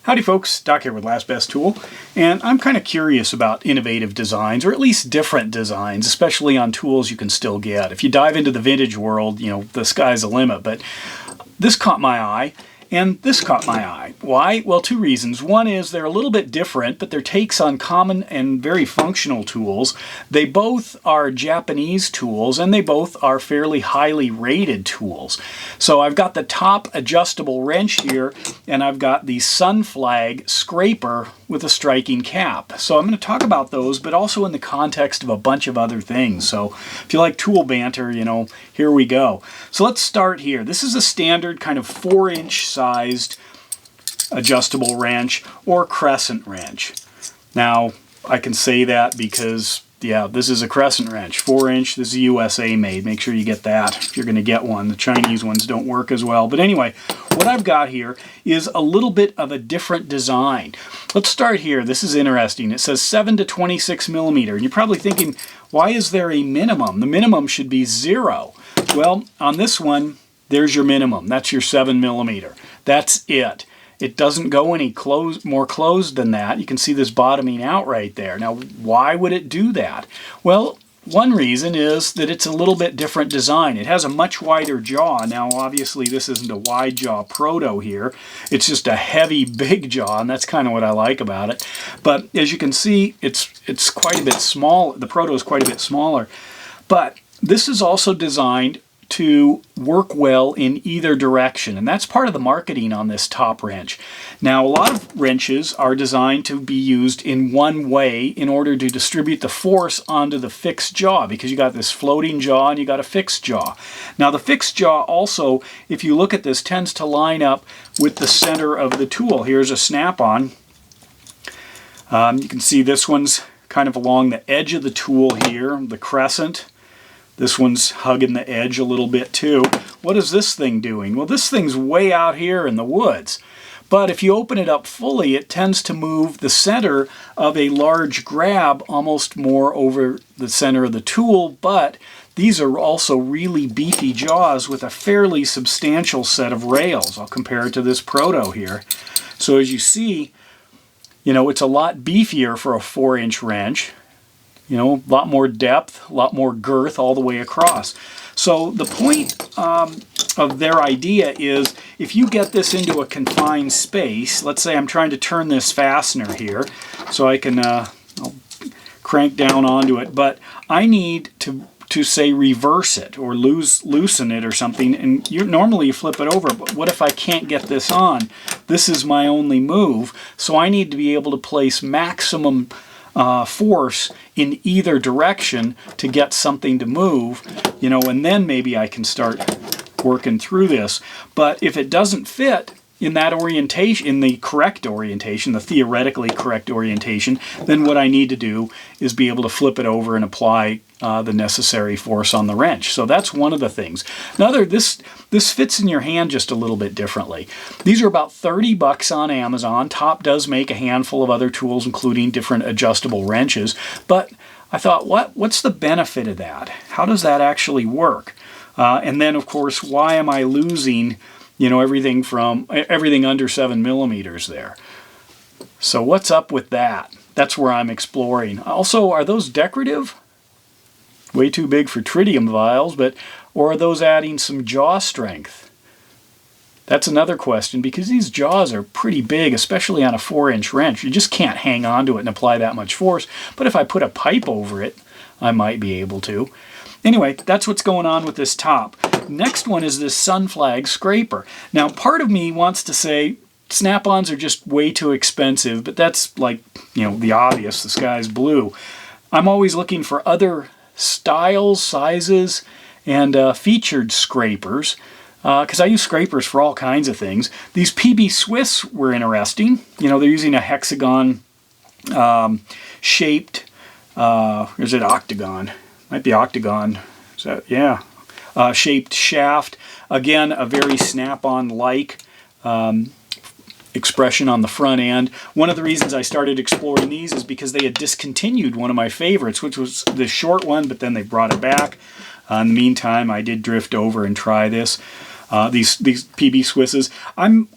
Howdy folks, Doc here with Last Best Tool, and I'm kind of curious about innovative designs, or at least different designs, especially on tools you can still get. If you dive into the vintage world, you know, the sky's the limit, but this caught my eye, and this caught my eye. Why? Well, two reasons. One is they're a little bit different, but they're takes on common and very functional tools. They both are Japanese tools, and they both are fairly highly rated tools. So I've got the top adjustable wrench here, and I've got the Sunflag scraper with a striking cap. So I'm going to talk about those, but also in the context of a bunch of other things. So if you like tool banter, you know, here we go. So let's start here. This is a standard kind of 4-inch sized adjustable wrench or crescent wrench. Now, I can say that because, yeah, this is a crescent wrench, 4-inch. This is USA made. Make sure you get that if you're going to get one. The Chinese ones don't work as well. But anyway, what I've got here is a little bit of a different design. Let's start here. This is interesting. It says 7 to 26 millimeter. And you're probably thinking, why is there a minimum? The minimum should be 0. Well, on this one, there's your minimum. That's your 7 millimeter. That's it. It doesn't go any more closed than that. You can see this bottoming out right there. Now, why would it do that? Well, one reason is that it's a little bit different design. It has a much wider jaw. Now, obviously, this isn't a wide jaw proto here. It's just a heavy, big jaw, and that's kind of what I like about it. But as you can see, it's quite a bit small. The proto is quite a bit smaller. But this is also designed to work well in either direction, and that's part of the marketing on this top wrench. Now, a lot of wrenches are designed to be used in one way in order to distribute the force onto the fixed jaw, because you got this floating jaw and you got a fixed jaw. Now, the fixed jaw also, if you look at this, tends to line up with the center of the tool. Here's a snap-on. You can see this one's kind of along the edge of the tool here, the crescent. This one's hugging the edge a little bit too. What is this thing doing? Well, this thing's way out here in the woods. But if you open it up fully, it tends to move the center of a large grab almost more over the center of the tool, but these are also really beefy jaws with a fairly substantial set of rails. I'll compare it to this proto here. So as you see, you know, it's a lot beefier for a 4-inch wrench. You know, a lot more depth, a lot more girth all the way across. So the point of their idea is if you get this into a confined space, let's say I'm trying to turn this fastener here, so I can I'll crank down onto it, but I need to say reverse it or loosen it or something, and normally you flip it over, but what if I can't get this on? This is my only move, so I need to be able to place maximum force in either direction to get something to move, you know, and then maybe I can start working through this. But if it doesn't fit in that orientation, in the correct orientation, the theoretically correct orientation, then what I need to do is be able to flip it over and apply the necessary force on the wrench. So that's one of the things. Another, this fits in your hand just a little bit differently. These are about 30 bucks on Amazon. Top does make a handful of other tools, including different adjustable wrenches. But I thought, what's the benefit of that? How does that actually work? And then, of course, why am I losing, you know, everything under 7 millimeters there? So what's up with that? That's where I'm exploring. Also, are those decorative? Way too big for tritium vials, or are those adding some jaw strength? That's another question, because these jaws are pretty big, especially on a 4-inch wrench. You just can't hang on to it and apply that much force. But if I put a pipe over it, I might be able to. Anyway, that's what's going on with this top. Next one is this Sunflag scraper. Now, part of me wants to say snap-ons are just way too expensive, but that's like, you know, the obvious, the sky's blue. I'm always looking for other styles, sizes, and featured scrapers, because I use scrapers for all kinds of things. These PB Swiss were interesting. You know, they're using a hexagon shaped, or is it octagon? Might be octagon. Is that, yeah. Shaped shaft. Again, a very snap-on-like expression on the front end. One of the reasons I started exploring these is because they had discontinued one of my favorites, which was the short one, but then they brought it back. In the meantime, I did drift over and try this. These PB Swisses. I'm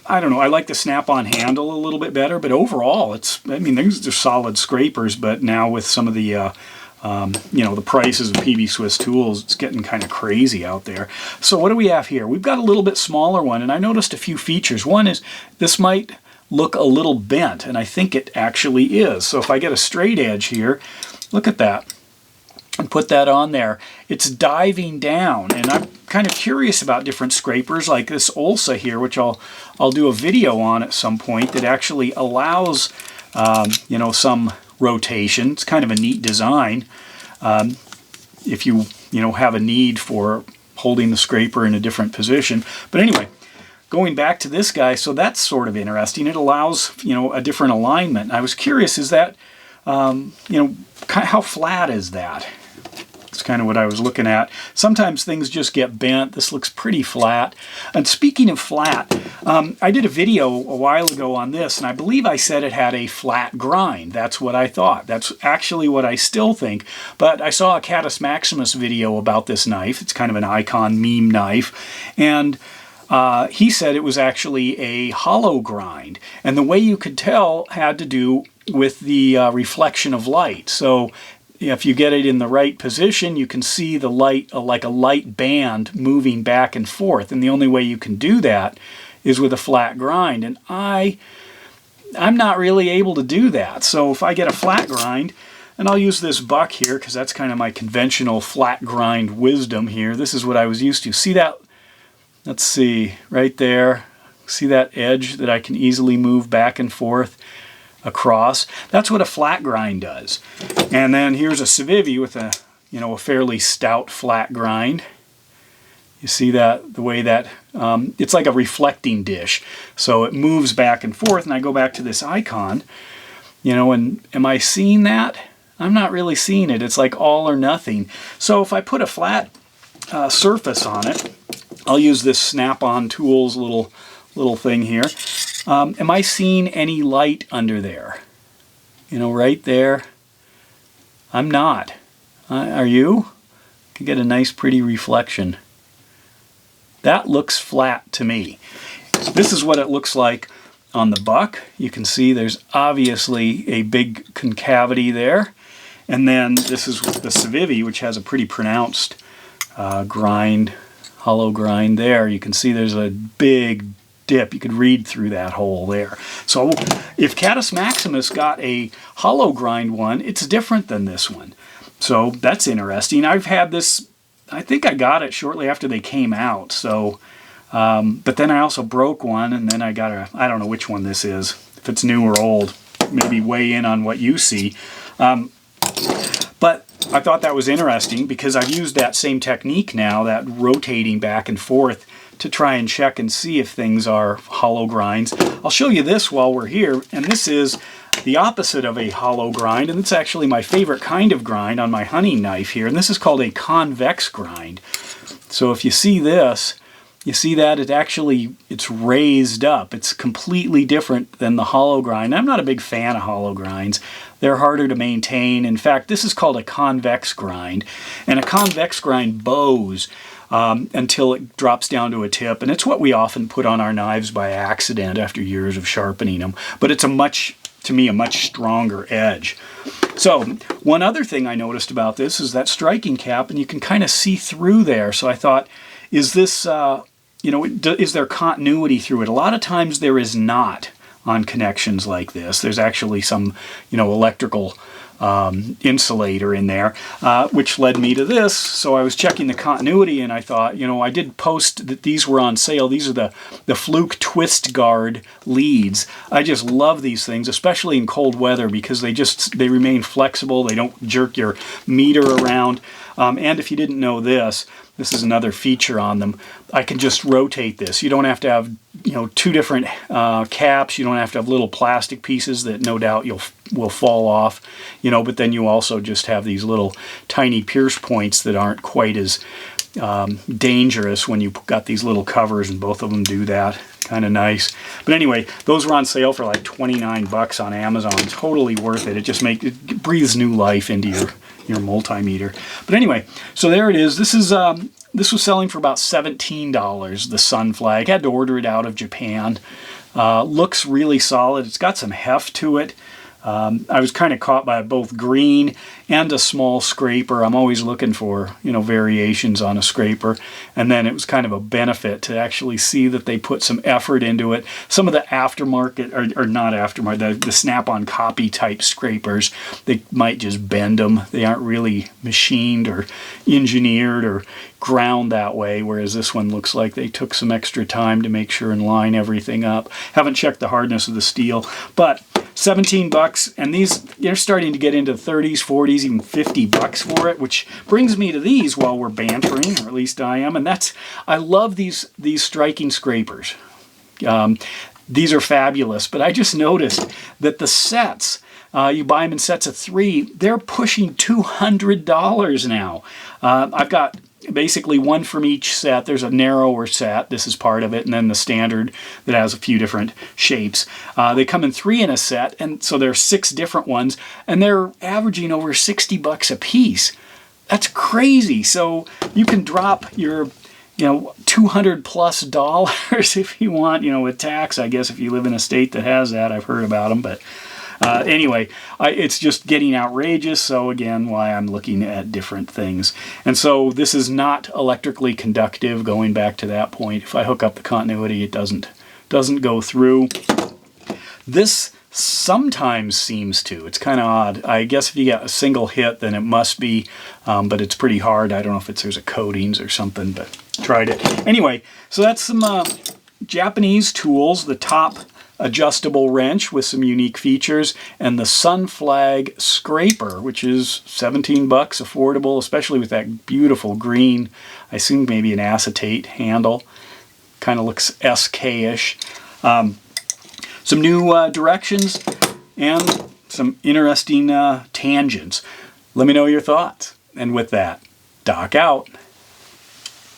I don't know, I like the snap-on handle a little bit better, but overall, I mean, these are solid scrapers, but now with some of the, you know, the prices of PB Swiss tools, it's getting kind of crazy out there. So what do we have here? We've got a little bit smaller one, and I noticed a few features. One is this might look a little bent, and I think it actually is. So if I get a straight edge here, look at that, and put that on there, it's diving down. And I'm kind of curious about different scrapers like this Olsa here, which I'll do a video on at some point, that actually allows you know, some rotation. It's kind of a neat design if you know, have a need for holding the scraper in a different position. But anyway, going back to this guy, so that's sort of interesting. It allows, you know, a different alignment. I was curious, is that you know, how flat is that? It's kind of what I was looking at. Sometimes things just get bent. This looks pretty flat. And speaking of flat, I did a video a while ago on this, and I believe I said it had a flat grind. That's what I thought. That's actually what I still think. But I saw a Catus Maximus video about this knife. It's kind of an icon meme knife. And he said it was actually a hollow grind. And the way you could tell had to do with the reflection of light. So if you get it in the right position, you can see the light, like a light band moving back and forth. And the only way you can do that is with a flat grind. And I'm not really able to do that. So if I get a flat grind, and I'll use this buck here because that's kind of my conventional flat grind wisdom here. This is what I was used to. See that? Let's see, right there. See that edge that I can easily move back and forth across? That's what a flat grind does. And then here's a Civivi with a, you know, a fairly stout flat grind. You see that, the way that, it's like a reflecting dish. So it moves back and forth, and I go back to this icon, you know, and am I seeing that? I'm not really seeing it. It's like all or nothing. So if I put a flat surface on it, I'll use this Snap-on Tools little thing here. Am I seeing any light under there? You know, right there? I'm not. Are you? Can get a nice pretty reflection. That looks flat to me. This is what it looks like on the buck. You can see there's obviously a big concavity there. And then this is the Civivi, which has a pretty pronounced grind, hollow grind there. You can see there's a big dip. You could read through that hole there. So if Catus Maximus got a hollow grind one, it's different than this one. So that's interesting. I've had this, I think I got it shortly after they came out. So, but then I also broke one, and then I got a, I don't know which one this is, if it's new or old. Maybe weigh in on what you see. But I thought that was interesting because I've used that same technique now, that rotating back and forth, to try and check and see if things are hollow grinds. I'll show you this while we're here, and this is the opposite of a hollow grind, and it's actually my favorite kind of grind on my hunting knife here, and this is called a convex grind. So if you see this, you see that it's raised up. It's completely different than the hollow grind. I'm not a big fan of hollow grinds. They're harder to maintain. In fact, this is called a convex grind, and a convex grind bows until it drops down to a tip, and it's what we often put on our knives by accident after years of sharpening them. But it's to me, a much stronger edge. So one other thing I noticed about this is that striking cap, and you can kind of see through there. So I thought, is this, you know, is there continuity through it? A lot of times there is not on connections like this. There's actually some, you know, electrical insulator in there, which led me to this. So I was checking the continuity, and I thought, you know, I did post that these were on sale. These are the Fluke Twist Guard leads. I just love these things, especially in cold weather, because they remain flexible. They don't jerk your meter around. And if you didn't know this is another feature on them. I can just rotate this. You don't have to have, you know, two different caps. You don't have to have little plastic pieces that no doubt will fall off, you know, but then you also just have these little tiny pierce points that aren't quite as dangerous when you've got these little covers, and both of them do that. Kind of nice. But anyway, those were on sale for like 29 bucks on Amazon. Totally worth it. It breathes new life into your multimeter. But anyway, so there it is. This is this was selling for about $17, the Sunflag. Had to order it out of Japan. Looks really solid. It's got some heft to it. I was kind of caught by both green and a small scraper. I'm always looking for, variations on a scraper. And then it was kind of a benefit to actually see that they put some effort into it. Some of the aftermarket, or not aftermarket, the snap-on copy type scrapers, they might just bend them. They aren't really machined or engineered or ground that way, whereas this one looks like they took some extra time to make sure and line everything up. Haven't checked the hardness of the steel, but $17, and these, they're starting to get into the 30s, 40s, even $50 for it, which brings me to these while we're bantering, or at least I am, and I love these striking scrapers. These are fabulous, but I just noticed that the sets, you buy them in sets of 3, they're pushing $200 now. I've got basically one from each set. There's a narrower set, this is part of it, and then the standard that has a few different shapes. They come in 3 in a set, and so there are 6 different ones, and they're averaging over $60 a piece. That's crazy. So you can drop your $200+ if you want, with tax, I guess, if you live in a state that has that. I've heard about them, but anyway, it's just getting outrageous, so again, why I'm looking at different things. And so this is not electrically conductive, going back to that point. If I hook up the continuity, it doesn't go through. This sometimes seems to. It's kind of odd. I guess if you get a single hit, then it must be, but it's pretty hard. I don't know if there's a coatings or something, but tried it. Anyway, so that's some Japanese tools. The top adjustable wrench with some unique features, and the Sunflag scraper, which is $17, affordable, especially with that beautiful green, I assume maybe an acetate handle. Kind of looks SK-ish. Some new directions and some interesting tangents. Let me know your thoughts. And with that, Doc out.